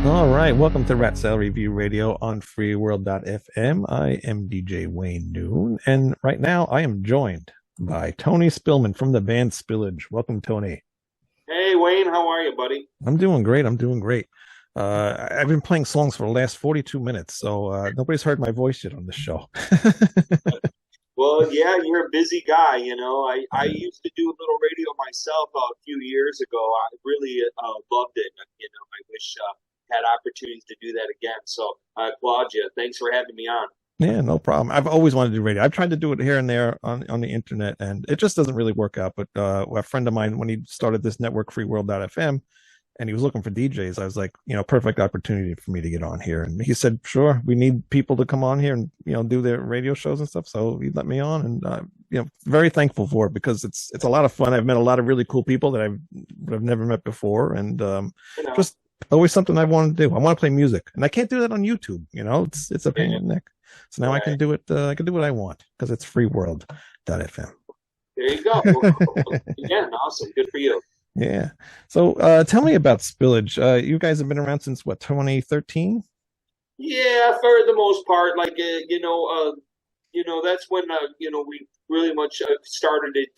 All right, welcome to Rat Salad Review Radio on freeworld.fm. I am DJ Wayne Noon, and right now I am joined by Tony Spillman from the band Spillage. Welcome, Tony. Hey Wayne, how are you, buddy? I'm doing great. I'm doing great. I've been playing songs for the last 42 minutes, so nobody's heard my voice yet on this show. Well, yeah, you're a busy guy. I used to do a little radio myself a few years ago. I really loved it. I wish had opportunities to do that again. So I applaud you. Thanks for having me on. Yeah, no problem. I've always wanted to do radio. I've tried to do it here and there on the internet, and it just doesn't really work out. But a friend of mine, when he started this network, freeworld.fm, and he was looking for DJs. I was like, perfect opportunity for me to get on here. And he said, sure, we need people to come on here and, do their radio shows and stuff. So he let me on and, very thankful for it because it's a lot of fun. I've met a lot of really cool people that I've never met before. And, You know, just always something I want to do. I want to play music and I can't do that on YouTube. It's a pain in the neck. So now I can right. do it. I can do what I want because it's freeworld.fm. There you go. Well, cool. Yeah, awesome. Good for you. Yeah. So tell me about Spillage. You guys have been around since what, 2013? Yeah, for the most part, like that's when we really much started it.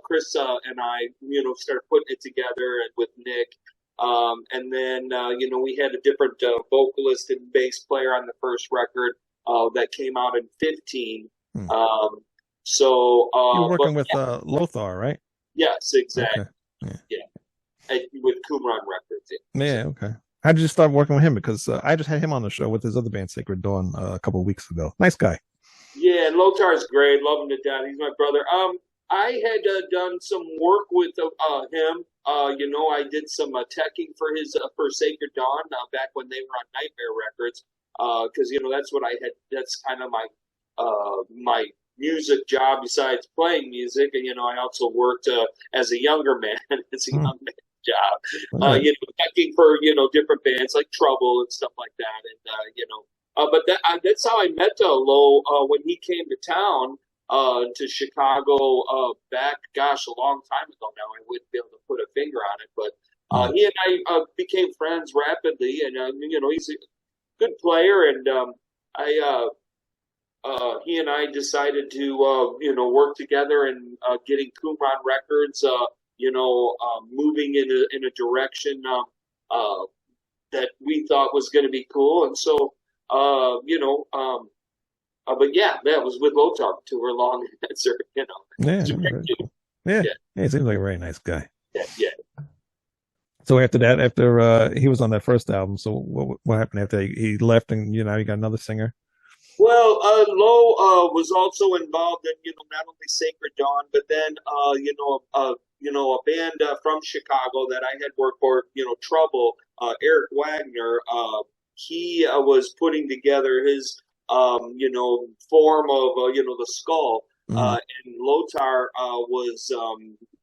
Chris and I, started putting it together and with Nick, and then we had a different vocalist and bass player on the first record that came out in 15. Hmm. Um, You were but working with Lothar, right? yes, exactly. Okay. Yeah. Yeah, with Qumran Records. Yeah. So. Yeah. Okay. How did you start working with him? Because I just had him on the show with his other band, Sacred Dawn, a couple of weeks ago. Nice guy. Yeah, and Lotar's great. Love him to death. He's my brother. I had done some work with him. I did some teching for his for Sacred Dawn back when they were on Nightmare Records. Because that's what I had. That's kind of my music job besides playing music. And I also worked as a younger man. It's a Hmm. young man job. All right. Teching for different bands like Trouble and stuff like that. And but that's how I met Lo when he came to town to Chicago back, gosh, a long time ago now. I wouldn't be able to put a finger on it, but Hmm. he and I became friends rapidly, and he's a good player, and I he and I decided to work together and getting Qumran Records, moving in a direction that we thought was going to be cool, and so but yeah, that was with Lotar to her long answer. Yeah. It's a great Very dude. cool. Yeah. Yeah, Yeah. He seems like a very nice guy. yeah, yeah. So after that, after he was on that first album, so what happened after he left and you got another singer? Well, Lo was also involved in not only Sacred Dawn, but then a band from Chicago that I had worked for, Trouble. Eric Wagner. He was putting together his form of the skull. Mm. And Lotar was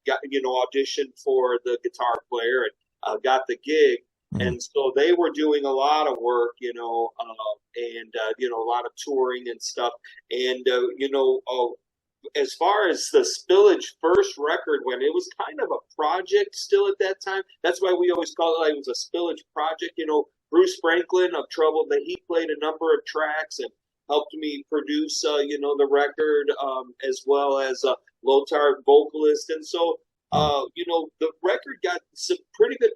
got auditioned for the guitar player and got the gig. Mm. And so they were doing a lot of work, and a lot of touring and stuff. And as far as the Spillage first record went, it was kind of a project still at that time. That's why we always call it like it was a Spillage project. Bruce Franklin of Trouble, that he played a number of tracks and helped me produce, the record, as well as Lotar vocalist. And so Mm. the record got some pretty good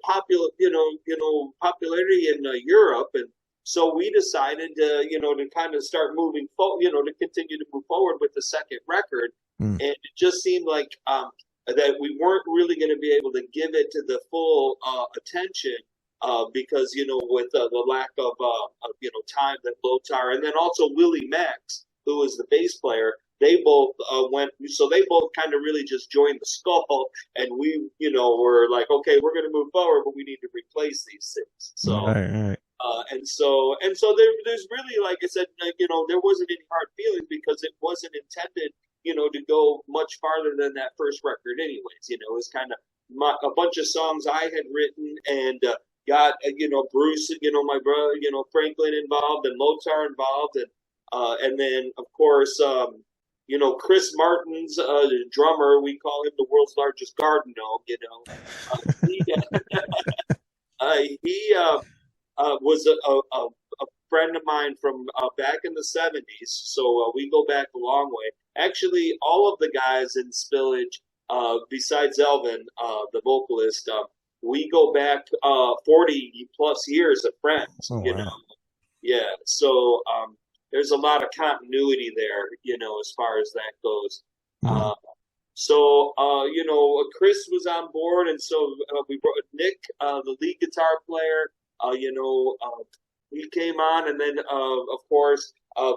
popularity in Europe, and so we decided to kind of start moving forward, to continue to move forward with the second record, Mm. and it just seemed like that we weren't really going to be able to give it to the full attention. Because with the lack of time that Lotar and then also Willie Max, who was the bass player, they both went. So they both kind of really just joined the skull, and we were like, okay, we're going to move forward, but we need to replace these things. All So right, all right. and so there's really, like I said, there wasn't any hard feelings because it wasn't intended, to go much farther than that first record, anyways. It was kind of a bunch of songs I had written and got Bruce, my brother, Franklin involved and Lotar involved, and then of course Chris Martin's drummer. We call him the world's largest garden gnome. He was a friend of mine from back in the 70s. So we go back a long way. Actually, all of the guys in Spillage, besides Elvin, the vocalist, we go back 40 plus years of friends, Oh wow. Yeah. So there's a lot of continuity there, as far as that goes. Mm. Uh, Chris was on board, and so we brought Nick, the lead guitar player. He came on, and then of course a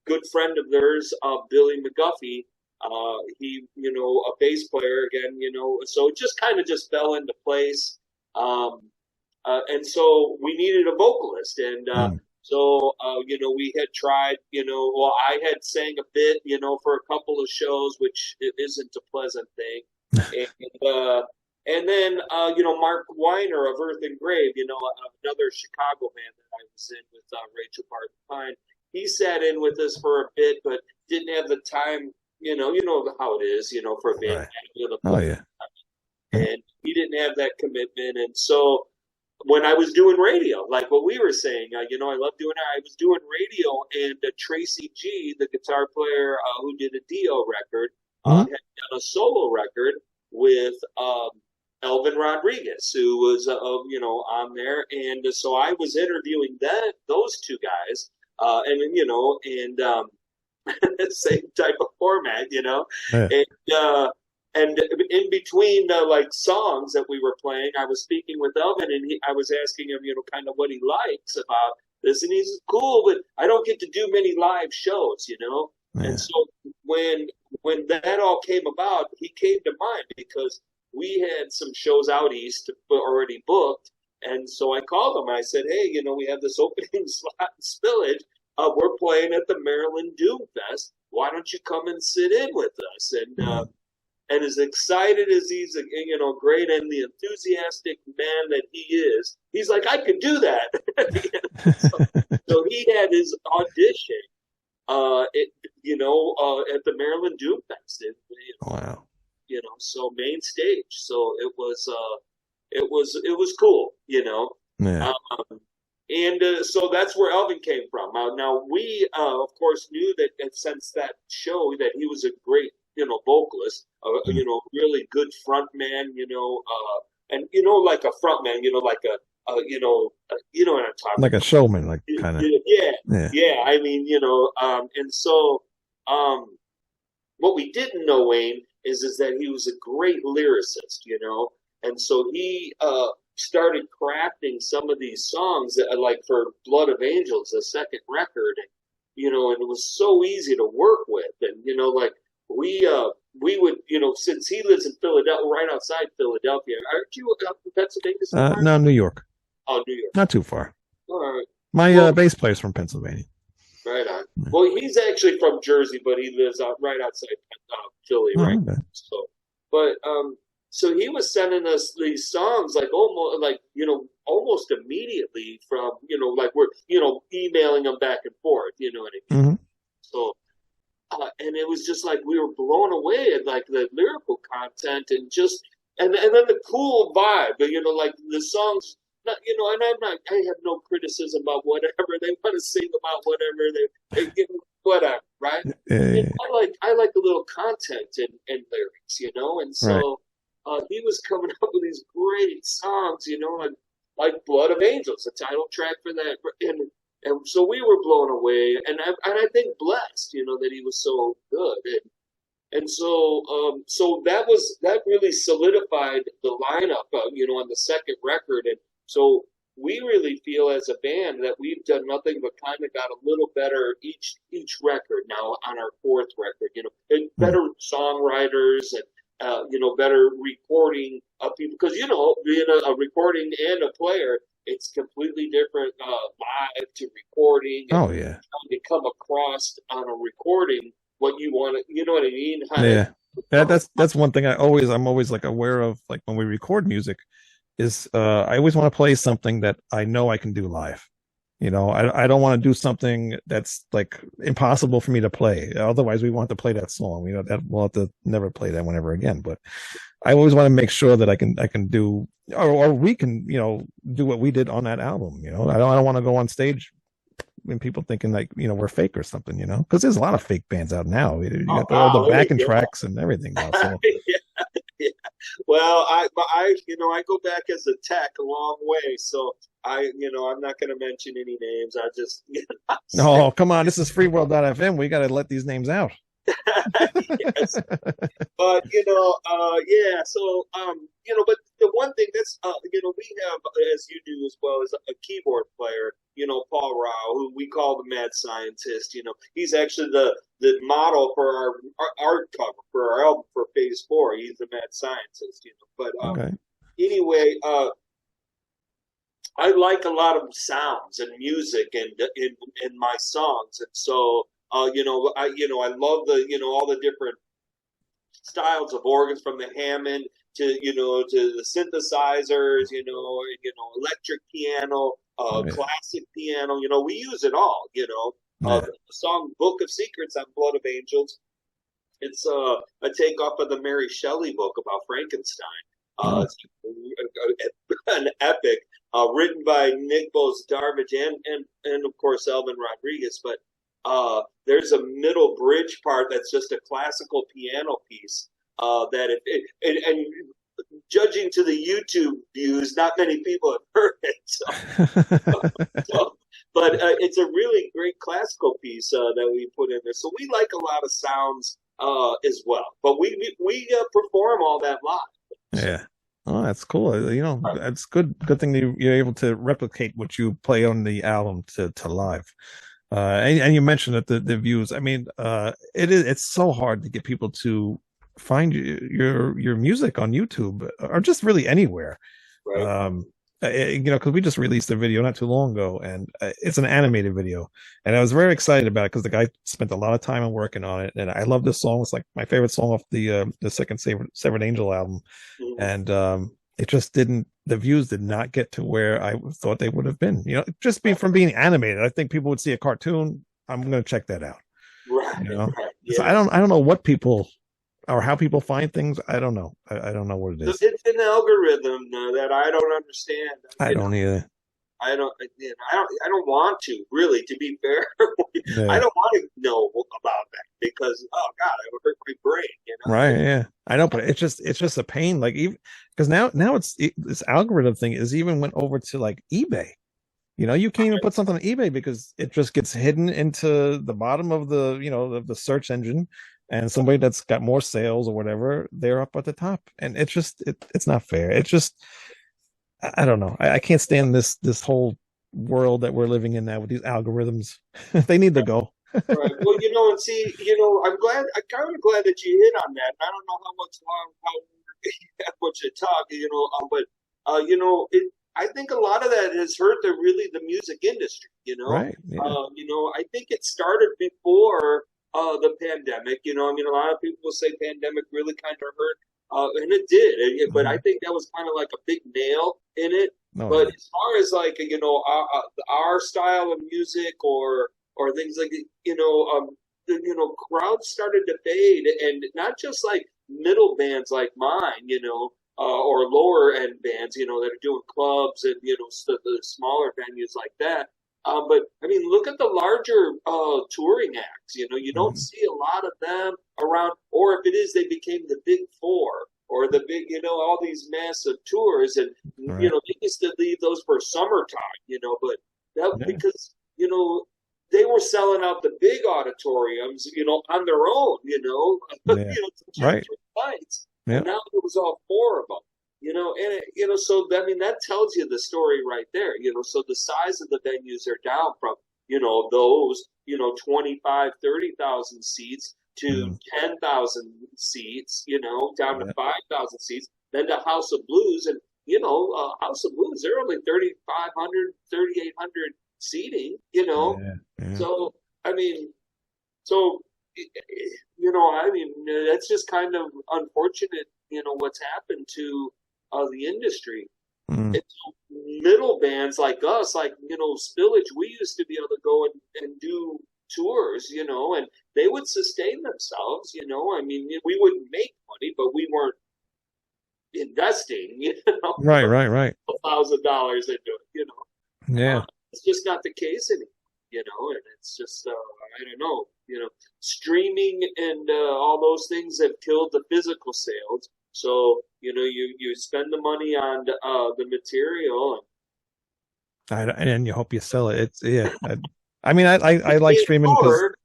good friend of theirs, Billy McGuffey. A bass player again. So it just kind of just fell into place. Um, and so we needed a vocalist, and Mm. we had tried, well, I had sang a bit, for a couple of shows, which isn't a pleasant thing. And then, Mark Weiner of Earth and Grave, another Chicago band that I was in with Rachel Barton Pine. He sat in with us for a bit, but didn't have the time, how it is, for a band. Right. Oh yeah. And he didn't have that commitment. And so when I was doing radio, like what we were saying, I love doing it. I was doing radio, and Tracy G, the guitar player who did a Dio record, Mm. had done a solo record with Elvin Rodriguez, who was, on there. And so I was interviewing those two guys, same type of format, Yeah. And in between the like songs that we were playing, I was speaking with Elvin, and I was asking him, kind of what he likes about this, and he's cool, but I don't get to do many live shows. Yeah. And so when that all came about, he came to mind because we had some shows out east already booked, and so I called him. I said, hey, we have this opening slot in Spillage. We're playing at the Maryland Doom Fest. Why don't you come and sit in with us? And as excited as he's, great and the enthusiastic man that he is, he's like, I could do that. so he had his audition, at the Maryland Doom Fest. Wow. So main stage. So it was cool. Yeah. And so that's where Elvin came from. Now we, of course, knew that since that show that he was a great, vocalist, Mm. really good front man, and like a front man, like what I'm talking Like a showman, like kind of. about. Yeah, Yeah. yeah. I mean, and so what we didn't know, Wayne, is that he was a great lyricist, and so he started crafting some of these songs that, like for Blood of Angels, the second record, and it was so easy to work with, and like we would, since he lives in Philadelphia, right outside Philadelphia. Aren't you up in Pennsylvania somewhere? No, New York. Oh, New York. Not too far. All right. My Well, bass player's from Pennsylvania. right on. Well, he's actually from Jersey, but he lives right outside Philly, Oh, right? okay. So he was sending us these songs like almost immediately from like we're emailing them back and forth. You know what I mean? Hmm. So and it was just like we were blown away at like the lyrical content and just and then the cool vibe. Like the songs. Not, and I have no criticism about whatever they want to sing about, whatever they give whatever, right? Yeah. I like a little content and lyrics, and Right. so he was coming up with these great songs, like Blood of Angels, the title track for that, and so we were blown away, and I think blessed, that he was so good, and so that really solidified the lineup, on the second record, and so we really feel as a band that we've done nothing but kind of got a little better each record now on our fourth record, and better songwriters and better recording people because being a recording and a player, it's completely different live to recording and Oh yeah. trying to come across on a recording what you want to, you know what I mean? Yeah. That's one thing I'm always like aware of, like when we record music is I always want to play something that I know I can do live. I don't want to do something that's like impossible for me to play. Otherwise, we want to play that song. That we'll have to never play that one ever again. But I always want to make sure that I can do, or we can, do what we did on that album. I don't want to go on stage when people thinking like, we're fake or something. Because there's a lot of fake bands out now. You Oh, got all the backing yeah. tracks and everything now. So Yeah, yeah. Well, I go back as a tech a long way, so I'm not going to mention any names. I just, no, come on, this is freeworld.fm. We got to let these names out. yes. But yeah. So but the one thing that's we have, as you do as well, as a keyboard player. Paul Rao, who we call the mad scientist. He's actually the model for our art cover for our album for Phase 4. He's the mad scientist. But Okay. anyway, I like a lot of sounds and music and in my songs, and so I love all the different styles of organs from the Hammond to the synthesizers, electric piano, Right. classic piano. We use it all. Yeah. The song "Book of Secrets" on "Blood of Angels." It's a takeoff of the Mary Shelley book about Frankenstein. Oh, It's an epic written by Nick Bose-Darvich and of course Elvin Rodriguez. But there's a middle bridge part that's just a classical piano piece that and judging to the YouTube views, not many people have heard it. So, but it's a really great classical piece that we put in there. So we like a lot of sounds as well, but we perform all that live. So, yeah. Oh, that's cool. That's good. Good thing that you're able to replicate what you play on the album to live. And you mentioned that the views. I mean, it's so hard to get people to find your music on YouTube or just really anywhere. right. Um, because we just released a video not too long ago, and it's an animated video, and I was very excited about it because the guy spent a lot of time on working on it, and I love this song. It's like my favorite song off the second Severed Angel album, Mhm. and it just didn't. The views did not get to where I thought they would have been. Just being from being animated, I think people would see a cartoon. I'm going to check that out. Right, You know, right, so yeah. I don't know what people or how people find things. I don't know. I don't know what it So is. it's an algorithm that I don't understand. I don't either. I don't want to really. To be fair, I Yeah. don't want to know about that because oh god, it would hurt my brain. Right, yeah, I know, but it's just a pain. Like even because now this algorithm thing is even went over to like eBay. You can't even put something on eBay because it just gets hidden into the bottom of the search engine, and somebody that's got more sales or whatever, they're up at the top, and it's not fair. It's just I don't know. I can't stand this whole world that we're living in now with these algorithms. They need to go. Right. Well, and see, I'm kind of glad that you hit on that. And I don't know how much to talk, but I think a lot of that has hurt the music industry. Right? Yeah. I think it started before the pandemic. I mean, a lot of people will say pandemic really kind of hurt, and it did. But I Mhm. think that was kind of like a big nail in it. Oh But yeah. as far as like our style of music or things like crowds started to fade, and not just like middle bands like mine, or lower end bands, that are doing clubs and the smaller venues like that. But I mean, look at the larger touring acts. You don't Mhm. see a lot of them around, or if it is, they became the big four or the big, all these massive tours, and Right. they used to leave those for summertime, but that Yeah. because they were selling out the big auditoriums, on their own, Yeah. two, Right. three nights, and Yeah. now it was all four of them, and so I mean that tells you the story right there, so the size of the venues are down from, those, 25, 30,000 seats to Mm. 10,000 seats, down to Yeah. 5,000 seats, then to House of Blues, and House of Blues, they're only 3,500, 3,800 seating, Yeah. Yeah. so I mean, so I mean, that's just kind of unfortunate, what's happened to the industry. Mm. And so middle bands like us, like, Spillage, we used to be able to go and do tours, and they would sustain themselves, I mean, we wouldn't make money, but we weren't investing, Right, right, right. $1,000 into it, Yeah. it's just not the case anymore, and it's just, I don't know, streaming and all those things have killed the physical sales. So, you spend the money on the material, And you hope you sell it. It's yeah. I mean, and I you like can't streaming because tour.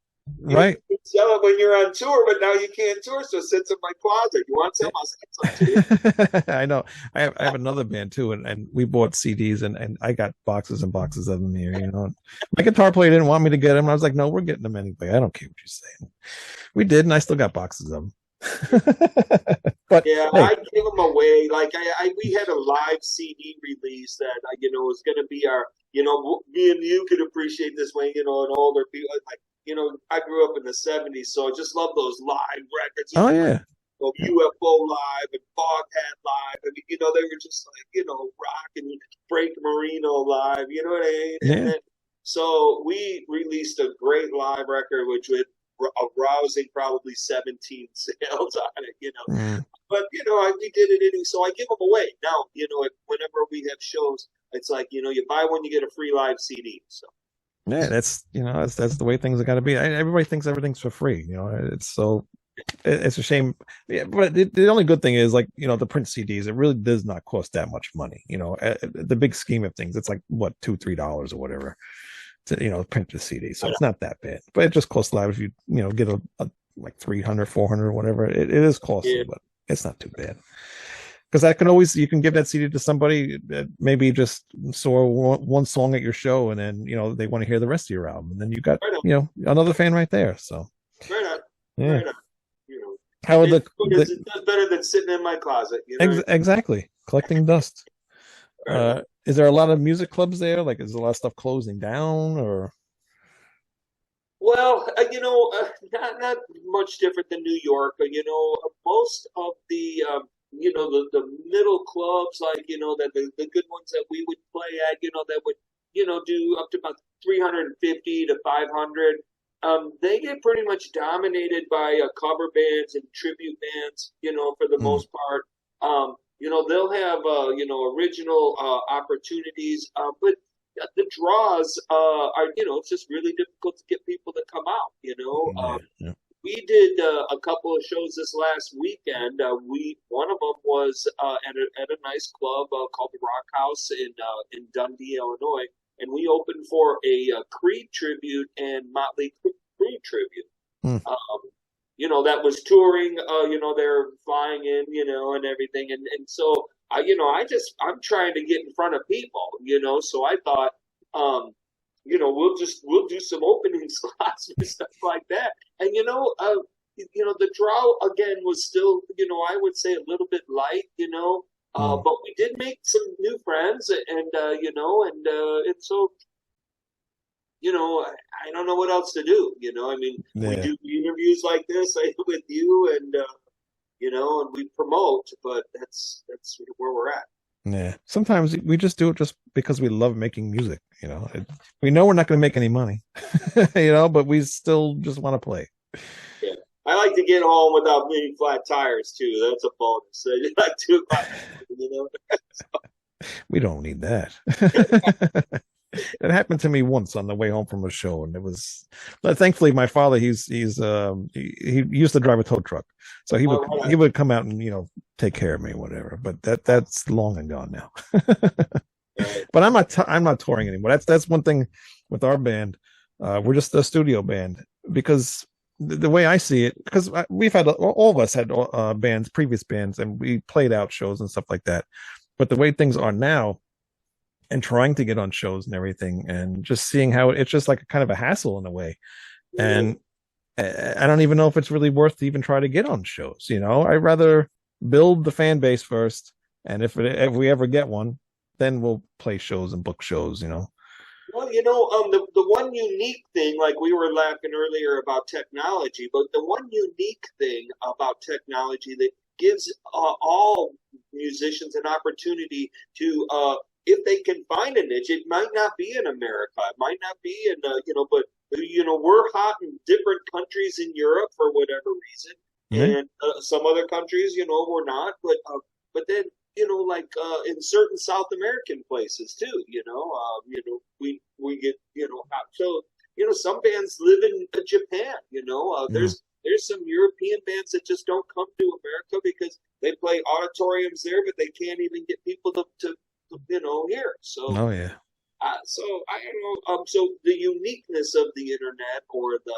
You right. can sell it when you're on tour, but now you can't tour, so it sits in my closet. You want some? I'll send some to you. I know. I have another band too, and we bought CDs and I got boxes and boxes of them here. My guitar player didn't want me to get them. I was like, no, we're getting them anyway. I don't care what you're saying. We did, and I still got boxes of them. But Yeah, hey, I give them away. Like we had a live CD release that was going to be our. Me and you could appreciate this way. And older people like. I grew up in the '70s, so I just love those live records. oh yeah, UFO Live and Foghat Live. I mean, they were just like, rock and Frank Marino Live. You know what I mean? And yeah. then, so we released a great live record, which would a rousing probably 17 sales on it. Mm. But we did it anyway, so I give them away now. Whenever we have shows, it's like you buy one, you get a free live CD. So Yeah, that's the way things are got to be. Everybody thinks everything's for free. It's so it's a shame. Yeah, but the only good thing is like the print CDs. It really does not cost that much money. The big scheme of things, it's like what $2-3 or whatever to print the CD. So it's not that bad. But it just costs a lot if you get a like 300, 400 or whatever. It is costly, yeah, but it's not too bad. Because I can always you can give that CD to somebody that maybe just saw one song at your show, and then they want to hear the rest of your album, and then you got right on, another fan right there. So right on, yeah, right on. You know, how are it's better than sitting in my closet. exactly collecting dust? Right on. Is there a lot of music clubs there? Like, is a lot of stuff closing down, or Well, not much different than New York, but most of the the middle clubs, like the good ones that we would play at, that would do up to about 350 to 500. They get pretty much dominated by cover bands and tribute bands, for the mm, most part. They'll have original opportunities, but the draws are it's just really difficult to get people to come out. yeah, yeah. We did a couple of shows this last weekend. We one of them was at a nice club called the Rock House in Dundee, Illinois, and we opened for a Creed tribute and Motley Crue tribute. Mm, Um, that was touring. They're flying in, and everything, and so I'm trying to get in front of people, So I thought, we'll do some opening slots and stuff like that, and the draw again was still, I would say a little bit light, mm, but we did make some new friends, and and so I don't know what else to do. I mean, we yeah. do interviews like this with you, and and we promote, but that's where we're at. Yeah. Sometimes we just do it just because we love making music. We know we're not going to make any money, but we still just want to play. Yeah, I like to get home without being flat tires too. That's a bonus. So like 2 o'clock, you know. We don't need that. It happened to me once on the way home from a show, and it was. But thankfully, my father he used to drive a tow truck, so he would All right. he would come out and take care of me, whatever. But that's long and gone now. Right. But I'm not touring anymore. That's one thing with our band. We're just a studio band because the way I see it, because we've had all of us had bands, previous bands, and we played out shows and stuff like that. But the way things are now, and trying to get on shows and everything, and just seeing how it's just like a kind of a hassle in a way, Yeah. and I don't even know if it's really worth to even try to get on shows. I'd rather build the fan base first, and if we ever get one, then we'll play shows and book shows. Well, the one unique thing, like we were laughing earlier about technology, but the one unique thing about technology that gives all musicians an opportunity to, if they can find a niche, it might not be in America, it might not be in, but we're hot in different countries in Europe for whatever reason, Yeah. and some other countries, we're not. But then, like in certain South American places too, we get hot. So some bands live in Japan. Mm. There's some European bands that just don't come to America because they play auditoriums there, but they can't even get people to hear. Oh yeah. So I don't know. So the uniqueness of the internet or the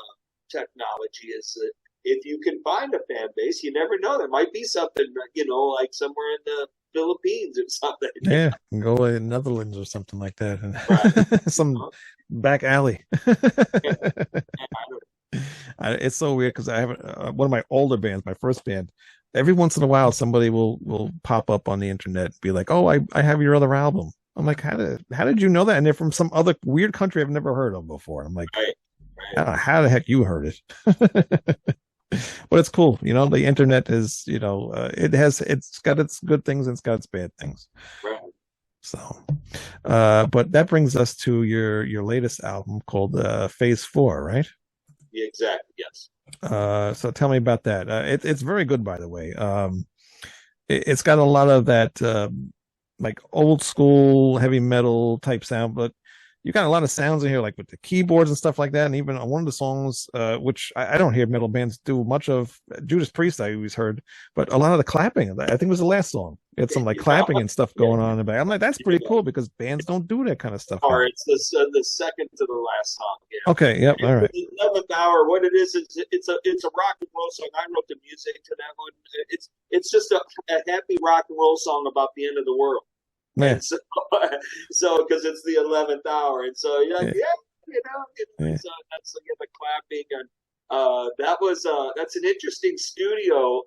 technology is that if you can find a fan base, you never know. There might be something, like somewhere in the Philippines or something. Yeah, go to Netherlands or something like that, Right. and some back alley. Yeah, I don't It's so weird because I have one of my older bands, my first band. Every once in a while, somebody will pop up on the internet and be like, "Oh, I have your other album." I'm like, how did you know that? And they're from some other weird country I've never heard of before. I'm like, right, I right, don't know how the heck you heard it. But it's cool, the internet is, it's got its good things and it's got its bad things. right. So, but that brings us to your latest album called Phase 4, right? Yeah, exactly. Yes. So tell me about that. It's very good, by the way. It's got a lot of that like old school heavy metal type sound, but you got a lot of sounds in here, like with the keyboards and stuff like that. And even on one of the songs, which I don't hear metal bands do much of, Judas Priest I always heard, but a lot of the clapping. I think it was the last song. It had some like Yeah, clapping and stuff yeah, going on in the back. I'm like, that's pretty yeah. cool because bands don't do that kind of stuff Or anymore. it's the second to the last song. Okay, yep, Yeah. all right. The 11th hour. What it is it's a rock and roll song. I wrote the music to that one. It's just a happy rock and roll song about the end of the world. Yeah, And so, because it's the 11th hour, and so you're like, yeah, yeah, yeah. so that's the clapping, and that's an interesting studio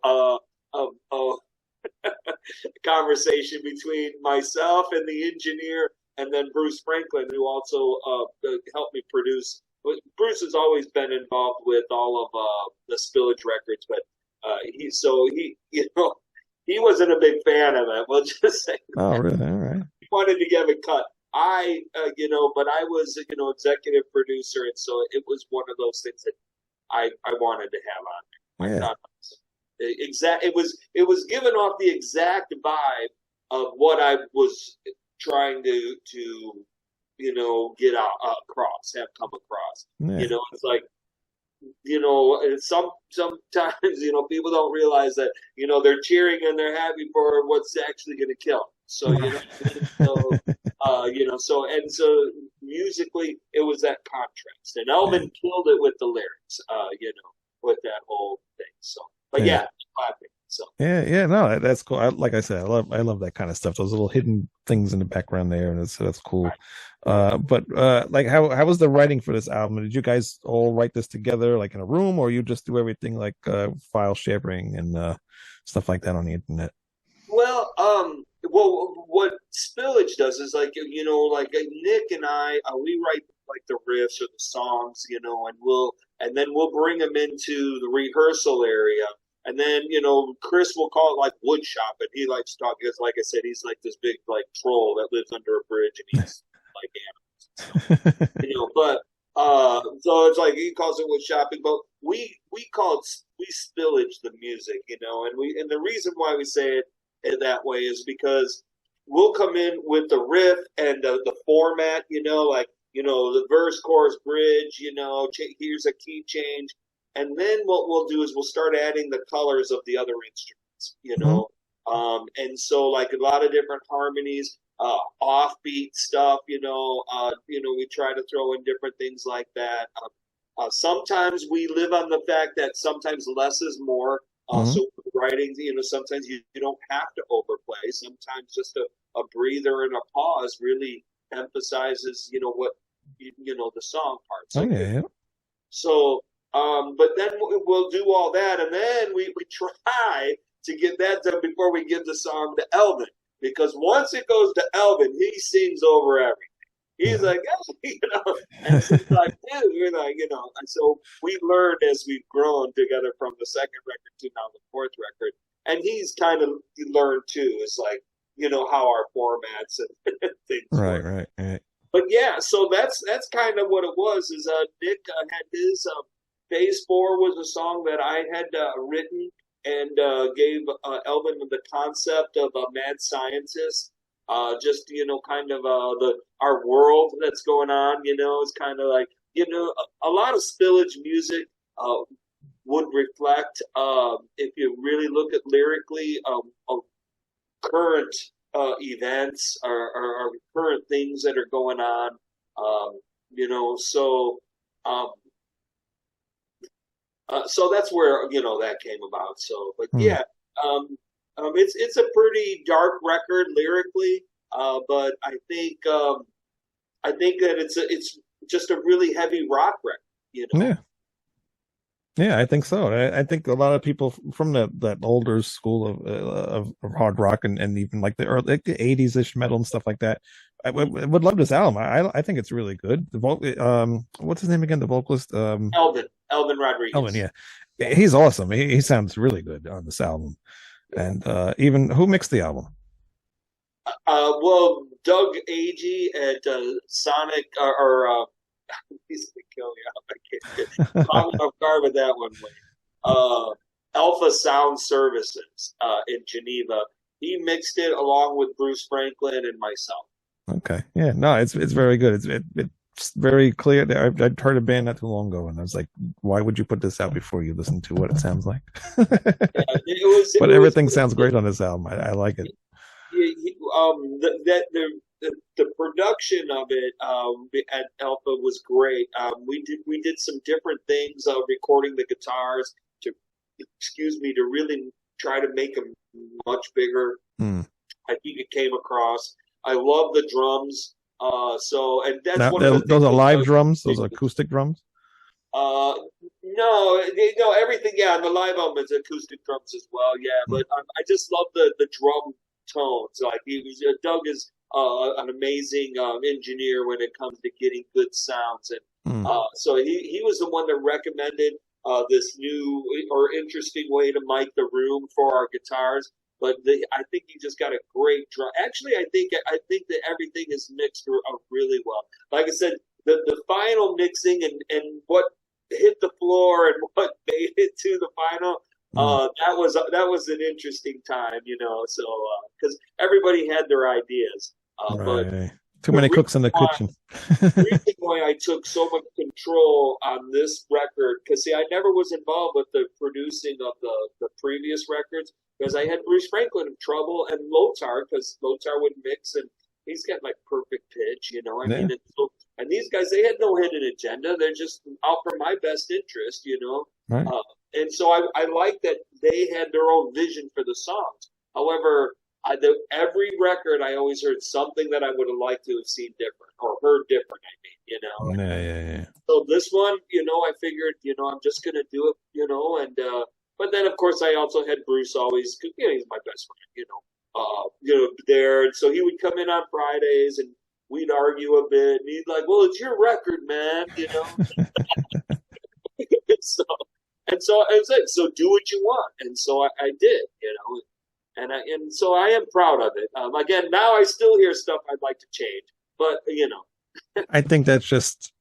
conversation between myself and the engineer, and then Bruce Franklin, who also helped me produce. Bruce has always been involved with all of the Spillage records, but he wasn't a big fan of it. We'll just say Oh, really? All right. he wanted to give it cut. But I was, executive producer, and so it was one of those things that I wanted to have on there. I Yeah. thought it was given off the exact vibe of what I was trying to get across, have come across. Yeah. It's like sometimes people don't realize that they're cheering and they're happy for what's actually going to kill them. So so musically it was that contrast, and Yeah. Elvin killed it with the lyrics, with that whole thing. So, but Yeah. yeah, clapping. So Yeah, no, that's cool. Like I said, I love that kind of stuff. Those little hidden things in the background there, and that's cool. But like how was the writing for this album? Did you guys all write this together, like in a room, or you just do everything like file sharing and stuff like that on the internet? what Spillage does is like Nick and I, we write like the riffs or the songs, and then we'll bring them into the rehearsal area, and then Chris will call it like wood shop, and he likes to talk because, like I said, he's like this big like troll that lives under a bridge and he's like but so it's like he calls it wood shopping, but we call it we Spillage the music, and the reason why we say it that way is because we'll come in with the riff and the format, the verse, chorus, bridge, here's a key change, and then what we'll do is we'll start adding the colors of the other instruments, Mhm. and so like a lot of different harmonies, offbeat stuff, we try to throw in different things like that. Sometimes we live on the fact that sometimes less is more. Mhm. So writing, sometimes you don't have to overplay. Sometimes just a breather and a pause really emphasizes, what the song part. Oh So yeah, yeah. but then we'll do all that, and then we try to get that done before we give the song to Elvin, because once it goes to Elvin, he sings over everything. He's Yeah. like, oh, and so it's like, dude, and so we've learned as we've grown together from the second record to now the fourth record, and he's kind of learned too. It's like how our formats and things Right, work. right, right. But yeah, so that's kind of what it was. Is Nick had his Phase Four was a song that I had written and gave Elvin the concept of a mad scientist. Just kind of the our world that's going on. It's kind of like a lot of Spillage music would reflect, if you really look at lyrically, current events or current things that are going on. So um, so that's where that came about. So, but Hmm. yeah, it's a pretty dark record lyrically, but I think that it's just a really heavy rock record. Yeah. Yeah, I think so. I think a lot of people from that older school of hard rock and even like the early, like the 80s ish metal and stuff like that. I would love this album. I think it's really good. What's his name again? The vocalist, Elvin Elvin. Rodriguez. Yeah, Yeah. he's awesome. He sounds really good on this album. And even who mixed the album? Well, Doug Agee at Sonic he's gonna kill me. I can't get off guard with that one. Alpha Sound Services in Geneva. He mixed it along with Bruce Franklin and myself. Okay, yeah, no, it's very good. It's very clear. I'd heard a band not too long ago, and I was like, why would you put this out before you listen to what it sounds like? But It was everything sounds great on this album. I like it. the production of it at Alpha was great. We did some different things, recording the guitars to to really try to make them much bigger. Hmm. I think it came across. I love the drums. And that's Now, one of the those things are that live Doug drums. Those did. are acoustic drums. Uh, no, everything. Yeah, on the live album is acoustic drums as well. Yeah, Hmm. but I just love the drum tones. Like Doug is an amazing engineer when it comes to getting good sounds, and Hmm. so he was the one that recommended this new or interesting way to mic the room for our guitars. But I think he just got a great drum. Actually, I think that everything is mixed really well. Like I said, the final mixing and what hit the floor and what made it to the final. Hmm. That was an interesting time, So because everybody had their ideas, but Right. Too the many reason cooks in the why kitchen. reason why I took so much control on this record, because see, I never was involved with the producing of the previous records, because I had Bruce Franklin in trouble and Lothar, because Lothar would mix and he's got like perfect pitch, I Yeah. mean, and these guys, they had no hidden agenda. They're just out for my best interest, Right. and so I like that they had their own vision for the songs. However, every record I always heard something that I would have liked to have seen different or heard different. I mean. Yeah. Yeah. Yeah. So this one, I figured, I'm just gonna do it, and but then of course I also had Bruce always, he's my best friend, there, and so he would come in on Fridays and we'd argue a bit, and he'd like, well, it's your record, man. so so I was like, so do what you want, and so I did. And so I am proud of it. Again, now I still hear stuff I'd like to change, but I think that's just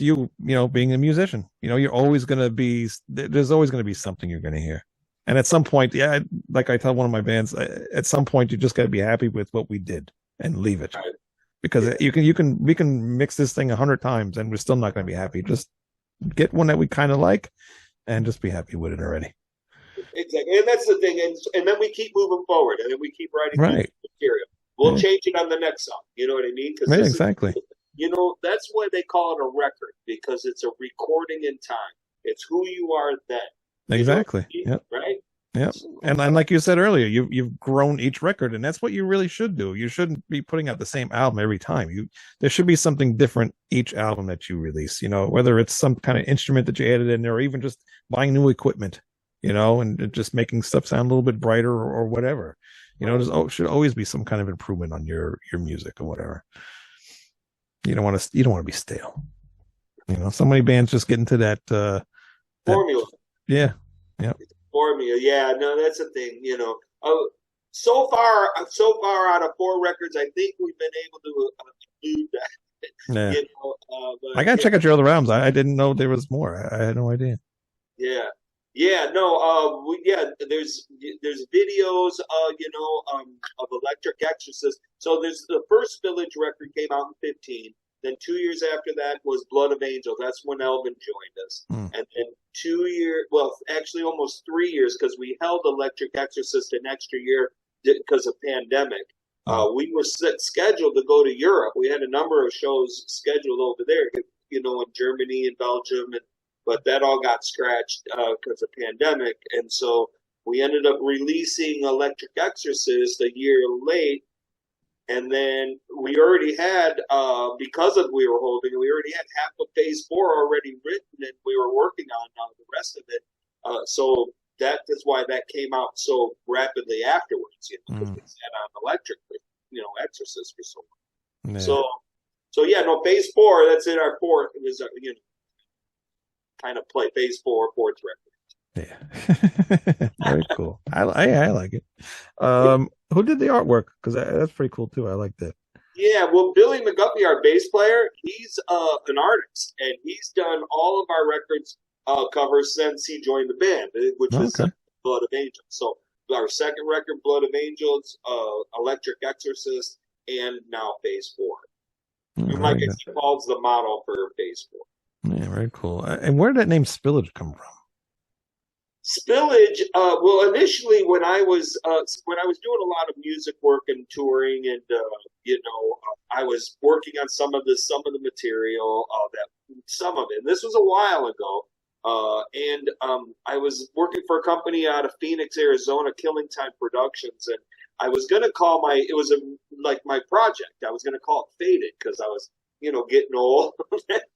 you being a musician. You're always going to be, there's always going to be something you're going to hear. And at some point, yeah, like I tell one of my bands, at some point you just got to be happy with what we did and leave it. Right. Because Yeah. we can mix this thing 100 times and we're still not going to be happy. Just get one that we kind of like and just be happy with it already. Exactly, and that's the thing, and then we keep moving forward, and then we keep writing new Right. material. We'll Yeah, change it on the next song. You know what I mean? Because yeah, this is, exactly. that's why they call it a record, because it's a recording in time. It's who you are then. You know what I Exactly. mean? Yep. Right? Yep. So, And like you said earlier, you've grown each record, and that's what you really should do. You shouldn't be putting out the same album every time. There should be something different each album that you release. Whether it's some kind of instrument that you added in there, or even just buying new equipment. And just making stuff sound a little bit brighter or whatever. Should always be some kind of improvement on your music or whatever. You don't want to be stale. So many bands just get into that formula. yeah. Yeah. Formula. Yeah, no, that's the thing. So far out of four records, I think we've been able to do that. Yeah. I But gotta yeah, check out your other albums. I didn't know there was more. I had no idea. yeah, yeah. No, yeah. There's videos, of Electric Exorcist. So there's the first Village record came out in 15. Then 2 years after that was Blood of Angels. That's when Elvin joined us. Hmm. And then 2 years, well, actually almost 3 years, because we held Electric Exorcist an extra year because of pandemic. Hmm. We were scheduled to go to Europe. We had a number of shows scheduled over there, in Germany and Belgium, but that all got scratched because of pandemic. And so we ended up releasing Electric Exorcist a year late. And then we already had, because of we were holding, we already had half of phase four already written, and we were working on the rest of it. So that is why that came out so rapidly afterwards, because Hmm. we sat on Electric, Exorcist for so long. Yeah. So yeah, no, phase four. That's in our fourth. It was kind of play phase four, fourth record. Yeah. Very cool. I like it. Who did the artwork? Because that's pretty cool too. I like that. Yeah, well, Billy McGuffey, our bass player, he's an artist, and he's done all of our records covers since he joined the band, which was Okay. Blood of Angels. So our second record, Blood of Angels, Electric Exorcist, and now Phase Four. And like Very I good. said, Paul's the model for Phase Four. Yeah, very cool. And where did that name Spillage come from? Spillage. Well, initially when I was doing a lot of music work and touring, and I was working on some of the material that some of it. And this was a while ago, and I was working for a company out of Phoenix, Arizona, Killing Time Productions, and I was gonna call it was like my project. I was gonna call it Faded because I was getting old.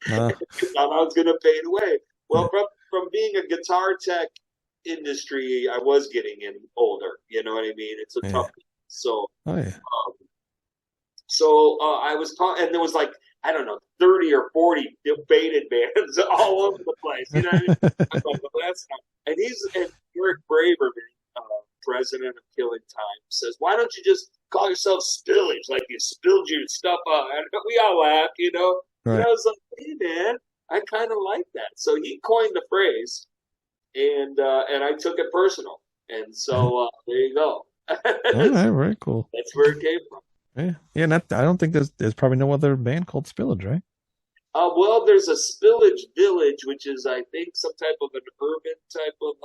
Uh, Thought I was gonna fade away. yeah. Well, from being a guitar tech industry, I was getting in older. You know what I mean? It's a Yeah. tough. So, Oh yeah. I was talking, and there was like I don't know, 30 or 40 debated bands all over the place. You know what I mean? I'm like, well, that's not. And Eric Braverman, president of Killing Time, says, "Why don't you just call yourself Spillage? Like you spilled your stuff out." And we all laugh. And Right. I was like, "Hey, man, I kind of like that." So he coined the phrase, and I took it personal, and so there you go. All right. Very cool. That's where it came from. Yeah. Yeah. Not. I don't think there's probably no other band called Spillage, right? Well, there's a Spillage Village, which is, I think, some type of an urban type of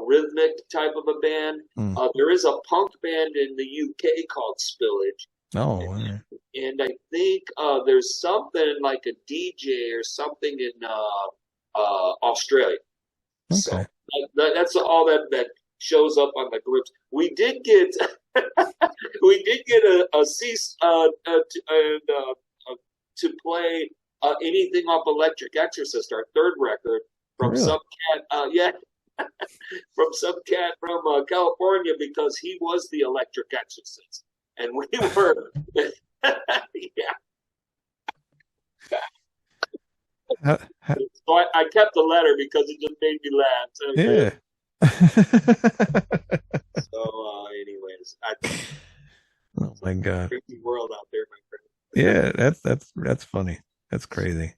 rhythmic type of a band. Mm. There is a punk band in the UK called Spillage, Oh. All right. and I think there's something like a DJ or something in Australia. So Okay. that's all that shows up on the groups. We did get we did get a cease to play anything off Electric Exorcist, our third record, from Really? some cat. Yeah, from some cat from California, because he was the Electric Exorcist, and we were. Yeah. Ha- ha- So I kept the letter because it just made me laugh. yeah. Anyways, Oh my God. crazy world out there, my friend. Yeah. That's funny. That's crazy.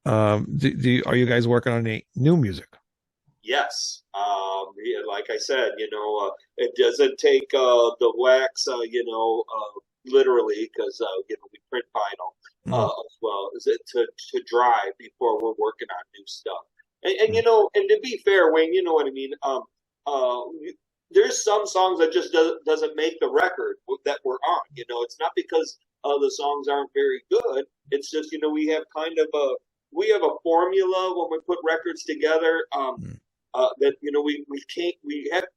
Are you guys working on any new music? Yes. Yeah, like I said, it doesn't take the wax, literally, because we print vinyl Mm. as well. Is it to dry before we're working on new stuff? And Mm. and to be fair, Wayne, you know what I mean. Uh, there's some songs that just doesn't make the record that we're on. It's not because the songs aren't very good. It's just we have kind of a formula when we put records together. Mm. That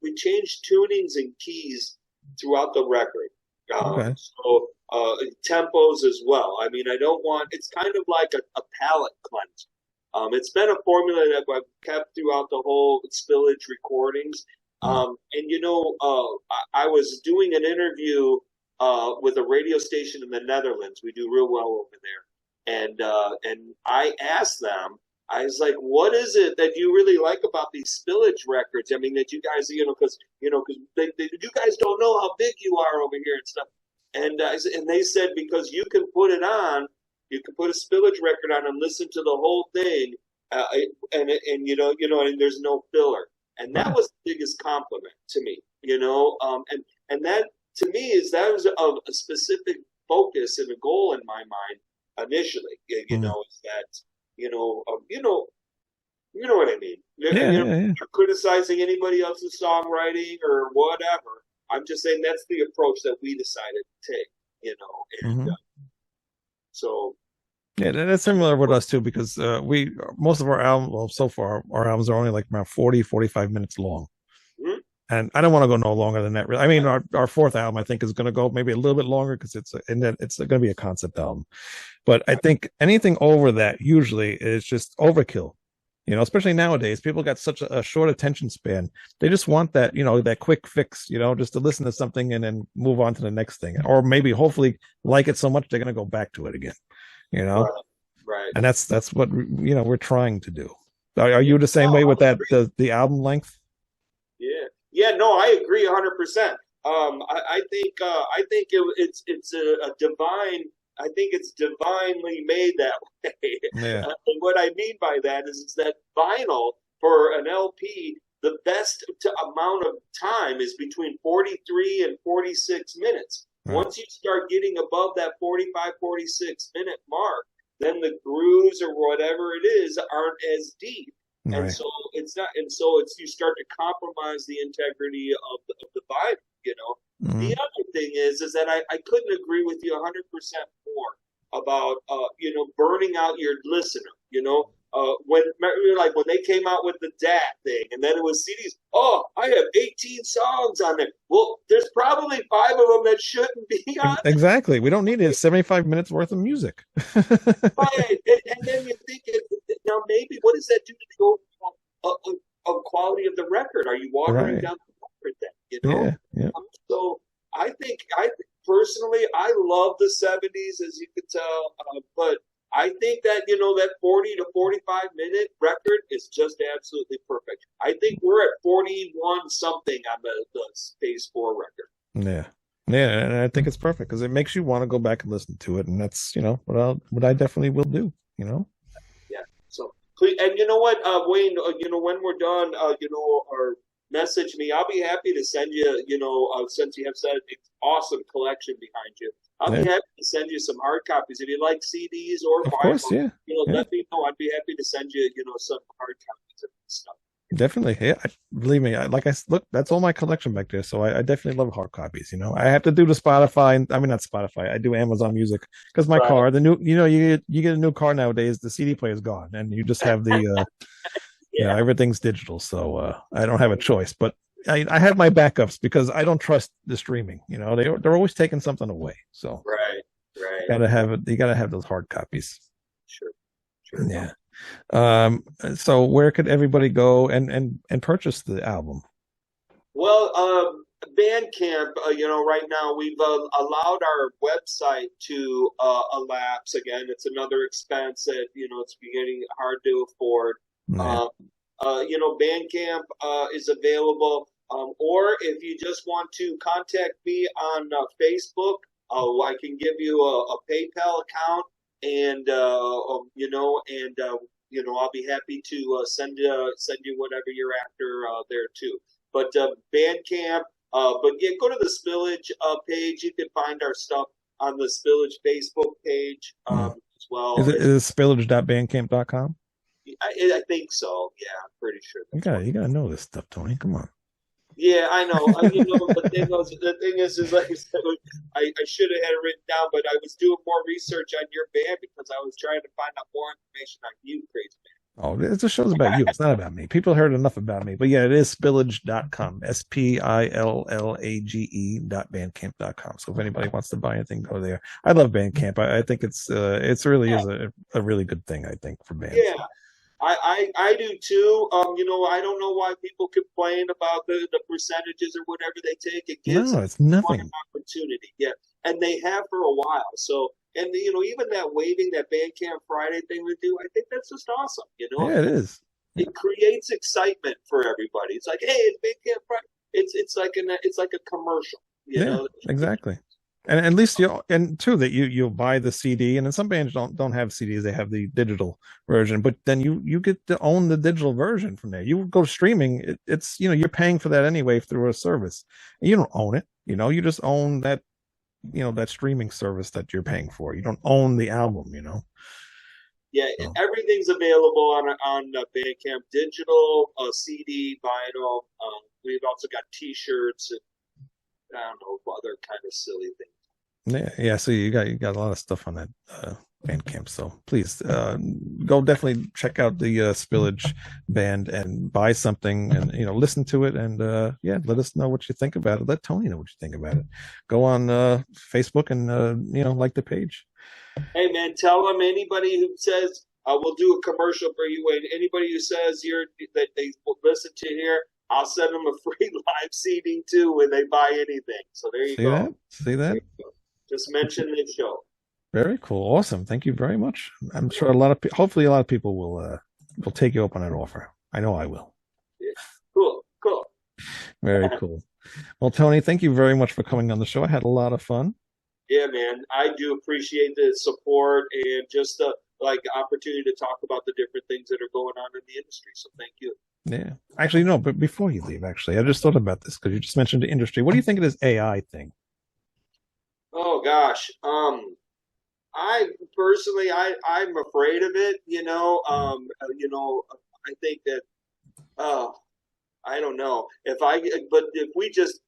we change tunings and keys throughout the record. Okay. So tempos as well. I mean, I don't want. It's kind of like a palate cleanse. It's been a formula that I've kept throughout the whole Spillage recordings. Mm. I was doing an interview with a radio station in the Netherlands. We do real well over there, and I asked them. I was like, what is it that you really like about these Spillage records? I mean, that you guys, because you guys don't know how big you are over here and stuff. And they said because you can put it on, you can put a Spillage record on and listen to the whole thing, uh, and and there's no filler, and that Right. was the biggest compliment to me, and that to me that was a specific focus and a goal in my mind initially, Mm. is that you know what I mean. Yeah, yeah, yeah. Not criticizing anybody else's songwriting or whatever. I'm just saying that's the approach that we decided to take, and Hmm. so Yeah, that's similar with us too, because we most of our albums, well, so far our albums are only like around 40, 45 minutes long. mhm, And I don't want to go no longer than that. Really. I mean, our fourth album, I think, is going to go maybe a little bit longer because it's going to be a concept album. But I think anything over that usually is just overkill. Especially nowadays, people got such a short attention span. They just want that, that quick fix, just to listen to something and then move on to the next thing, or maybe hopefully like it so much they're going to go back to it again. You know, right, right. and that's what we're trying to do. Are Yeah, you the same no, way I with would that agree. the album length? Yeah, yeah, no, I agree 100%. I think it's a divine. I think it's divinely made that way. Yeah, And what I mean by that is that vinyl for an LP, the best amount of time is between 43 and 46 minutes. right, Once you start getting above that 45, 46 minute mark, then the grooves or whatever it is aren't as deep, and right. so it's not, and so it's you start to compromise the integrity of the vibe. Mm-hmm. The other thing is that I couldn't agree with you 100% more about burning out your listener. When they came out with the DAT thing, and then it was CDs. Oh, I have 18 songs on there. Well, there's probably 5 of them that shouldn't be on Exactly. We don't need it. 75 minutes worth of music. Right, and then you think, now maybe what does that do to the overall quality of the record? Are you watering Right. down the record then? Yeah. Yeah. So personally, I love the '70s, as you could tell, but I think that that 40 to 45 minute record is just absolutely perfect. I think we're at 41 something on the Space Four record. Yeah. Yeah. And I think it's perfect because it makes you want to go back and listen to it. And that's, what I definitely will do. Yeah. So, and you know what, Wayne, when we're done, or message me. I'll be happy to send you, since you have said it's awesome collection behind you. I'll be Yeah. happy to send you some hard copies. If you like CDs or Of course. vinyl, Yeah. Yeah. let me know. I'd be happy to send you, some hard copies of stuff. Definitely. Yeah. Believe me, look, that's all my collection back there. So I definitely love hard copies. I have to do the Spotify. I mean, not Spotify. I do Amazon Music because my Right. car, the new, you get a new car nowadays, the CD player is gone and you just have Yeah. everything's digital. So I don't have a choice, but I have my backups because I don't trust the streaming. They're always taking something away. So Right. Right. gotta have it. You gotta have those hard copies. Sure. Sure. Yeah. So where could everybody go and purchase the album? Well, Bandcamp, right now we've allowed our website to elapse again. It's another expense that, it's getting hard to afford. Yeah. Um, Bandcamp is available. Or if you just want to contact me on Facebook, I can give you a PayPal account, and I'll be happy to send you whatever you're after there too. But Bandcamp, but yeah, go to the Spillage page. You can find our stuff on the Spillage Facebook page Hmm. as well. Is it spillage.bandcamp.com? I think so. Yeah, I'm pretty sure that's what. You gotta know this stuff, Tony. Come on. Yeah, I know. The thing is like I should have had it written down, but I was doing more research on your band because I was trying to find out more information on you, crazy Oh, it just shows about you. It's not about me. People heard enough about me. But yeah, it is spillage.com. spillage.bandcamp.com. So if anybody wants to buy anything, go there. I love Bandcamp. I think it's really man. is a really good thing, I think, for bands. Yeah, I do too. I don't know why people complain about the percentages or whatever they take. It gives No, it's one nothing. opportunity. Yeah, and they have for a while. So And even that waving, that Bandcamp Friday thing we do, I think that's just awesome. Yeah, it is. Yeah. It creates excitement for everybody. It's like, hey, it's Bandcamp Friday. It's like a commercial. Yeah, exactly. And at least and too that you'll buy the CD, and then some bands don't have CDs; they have the digital version. But then you get to own the digital version from there. You go streaming; it's you're paying for that anyway through a service. And you don't own it, you just own that that streaming service that you're paying for. You don't own the album. Yeah, So, everything's available on Bandcamp, digital, CD, vinyl. We've also got T-shirts and I don't know other kind of silly things. yeah. So you got a lot of stuff on that Bandcamp. So please go definitely check out the Spillage band and buy something and listen to it and yeah, let us know what you think about it. Let Tony know what you think about it. Go on Facebook and like the page. Hey man, tell them anybody who says we'll do a commercial for you, and anybody who says that they listen to here, I'll send them a free live CD too when they buy anything. So there you go. See that? Just mention this show. Very cool. Awesome. Thank you very much. I'm sure hopefully a lot of people will take you up on that offer. I know I will. Yeah. Cool. Very cool. Well, Tony, thank you very much for coming on the show. I had a lot of fun. Yeah, man. I do appreciate the support and just the opportunity to talk about the different things that are going on in the industry. So thank you. Yeah. Actually, no, but before you leave, actually, I just thought about this because you just mentioned the industry. What do you think of this AI thing? Oh gosh. I personally, I'm afraid of it. I think that, I don't know but if we just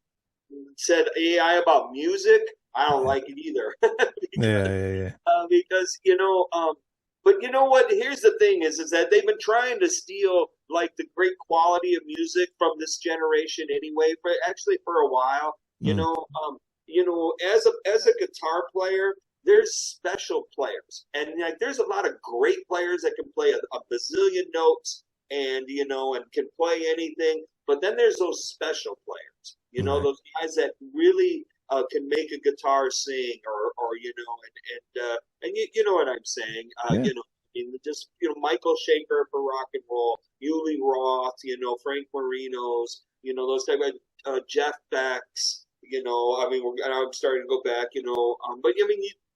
said AI about music, I don't like it either. Yeah. Because but you know what? Here's the thing: is that they've been trying to steal the great quality of music from this generation anyway. For a while, as a guitar player, there's special players, and there's a lot of great players that can play a bazillion notes, and and can play anything. But then there's those special players, those guys that really can make a guitar sing, or and you know what I'm saying, just Michael Shaker for rock and roll, Uli Roth, Frank Marino's, those type of Jeff Beck's, I'm starting to go back, but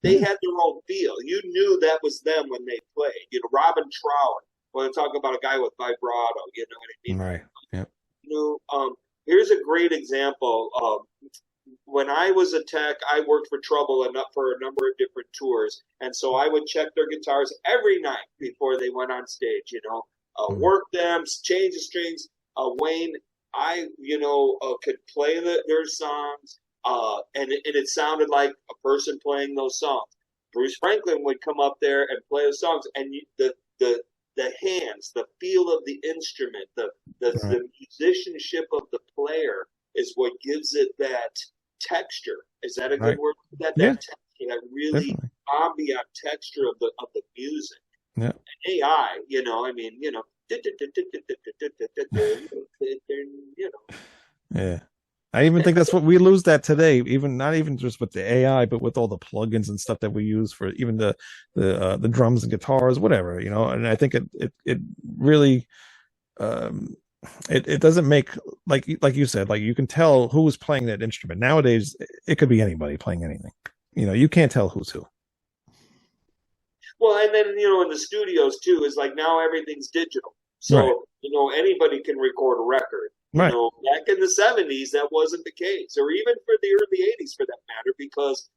they had their own feel. You knew that was them when they played. Robin Trower. When I talk about a guy with vibrato, you know what I mean? Right. Yeah. Here's a great example. When I was a tech, I worked for Trouble for a number of different tours, and so I would check their guitars every night before they went on stage. Work them, change the strings. Wayne, I could play their songs, and it sounded like a person playing those songs. Bruce Franklin would come up there and play the songs, and the hands, the feel of the instrument, the musicianship of the player is what gives it that texture. Is that a good word? That texture, that really definitely ambient texture of the music. Yeah. And AI, Yeah. I even think that's what we lose that today, even not even just with the AI, but with all the plugins and stuff that we use for even the drums and guitars, whatever, and I think it really it doesn't make like you said, like you can tell who is playing that instrument. Nowadays it could be anybody playing anything. You can't tell who's who. Well, and then in the studios too is now everything's digital. So right. Anybody can record a record. Right. Back in the 70s, that wasn't the case, or even for the early 80s for that matter, because,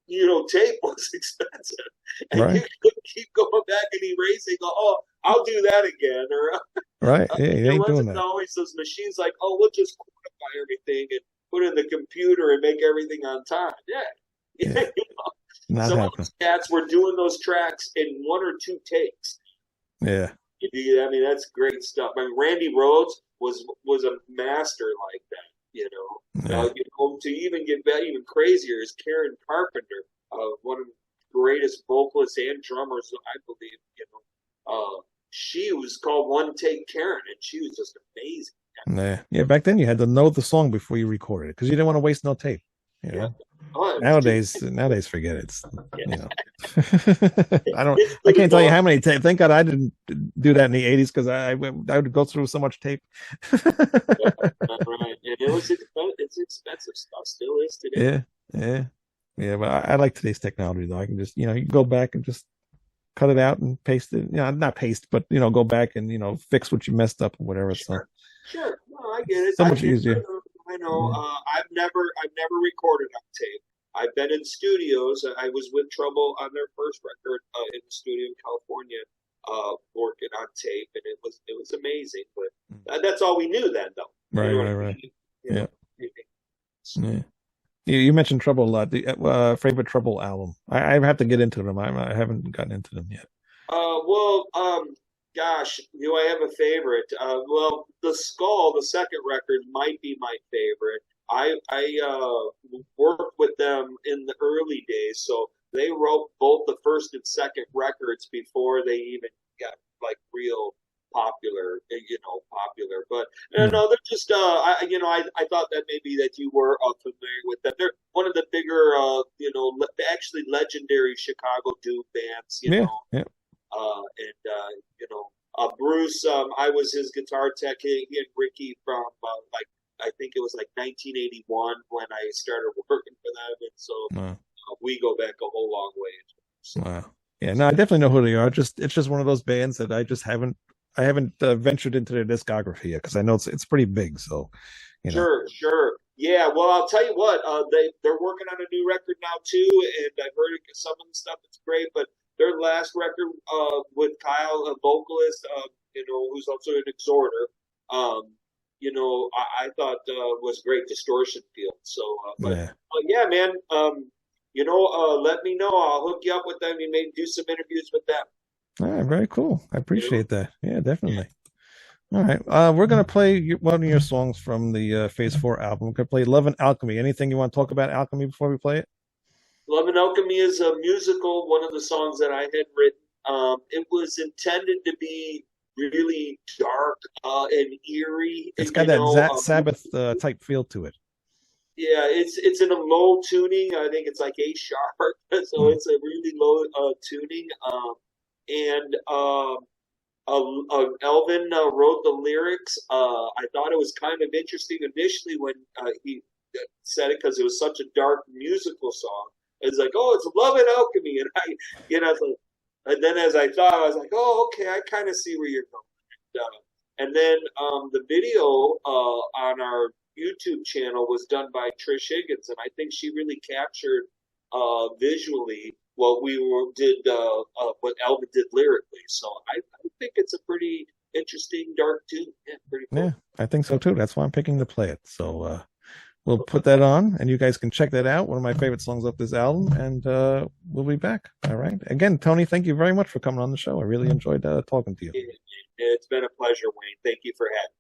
tape was expensive. And right. You could keep going back and erasing, I'll do that again. Or, right. Yeah, you ain't doing that. Always those machines we'll just quantify everything and put it in the computer and make everything on time. Yeah. Some of those cats were doing those tracks in 1 or 2 takes. Yeah. That's great stuff. Randy Rhoads was a master like that, Yeah. To even get even crazier is Karen Carpenter, one of the greatest vocalists and drummers, I believe. She was called One Take Karen, and she was just amazing. Yeah. Back then you had to know the song before you recorded it because you didn't want to waste no tape. Yeah. Oh, it was too. Nowadays, forget it. It's, you Yeah. know, I don't, It's I pretty can't tell you cool. how many tapes. Thank God I didn't do that in the '80s because I would go through so much tape. Yeah, right. And it was expensive. It's expensive stuff. Still is today. Yeah, yeah, yeah. But I like today's technology though. I can just, you can go back and just cut it out and paste it. Not paste, but go back and fix what you messed up or whatever. So Sure, sure. No, I get it's it. so much easier. I know. Yeah. I've never recorded on tape. I've been in studios. I was with Trouble on their first record in the studio in California, working on tape, and it was amazing. But that's all we knew then, though. You Right, know what right, I right. mean? You Yeah, know. yeah. You mentioned Trouble a lot. The favorite Trouble album. I have to get into them. I haven't gotten into them yet. Well, gosh, do I have a favorite? Well, the Skull, the second record, might be my favorite. I worked with them in the early days, so they wrote both the first and second records before they even got like real popular. But Hmm. no, they're just I thought that maybe that you were familiar with them. They're one of the bigger actually legendary Chicago doom bands. Yeah, yeah. Bruce, I was his guitar tech. He and Ricky from like I think it was like 1981 when I started working for them, and so Wow, we go back a whole long way. So wow. Yeah, no, I definitely know who they are. Just it's just one of those bands that I haven't ventured into their discography yet because I know it's pretty big. So, you know. sure, sure, yeah. Well, I'll tell you what, they're working on a new record now too, and I've heard some of the stuff. It's great, but their last record with Kyle, a vocalist, who's also an exhorter, um, I thought was great distortion field. So, Yeah. but yeah, man, let me know. I'll hook you up with them. You may do some interviews with them. All right, very cool. I You know, appreciate that. Yeah, definitely. All right. We're gonna play one of your songs from the Phase 4 album. We're gonna play Love and Alchemy. Anything you want to talk about Alchemy before we play it? Love and Alchemy is a musical. One of the songs that I had written. It was intended to be really dark and eerie. It's got that Sabbath type feel to it. Yeah, it's in a low tuning. I think it's like A sharp, so Mm. it's a really low tuning. And Elvin wrote the lyrics. I thought it was kind of interesting initially when he said it because it was such a dark musical song. It's like, oh, it's Love and Alchemy, and it's like, and then as I thought, I was like, oh, okay, I kind of see where you're going. And then the video on our YouTube channel was done by Trish Higgins, and I think she really captured visually what what Elvin did lyrically. So I think it's a pretty interesting dark tune. Yeah, pretty Yeah, cool. I think so too. That's why I'm picking to play it. So we'll put that on, and you guys can check that out. One of my favorite songs off this album, and we'll be back. All right. Again, Tony, thank you very much for coming on the show. I really enjoyed talking to you. It's been a pleasure, Wayne. Thank you for having me.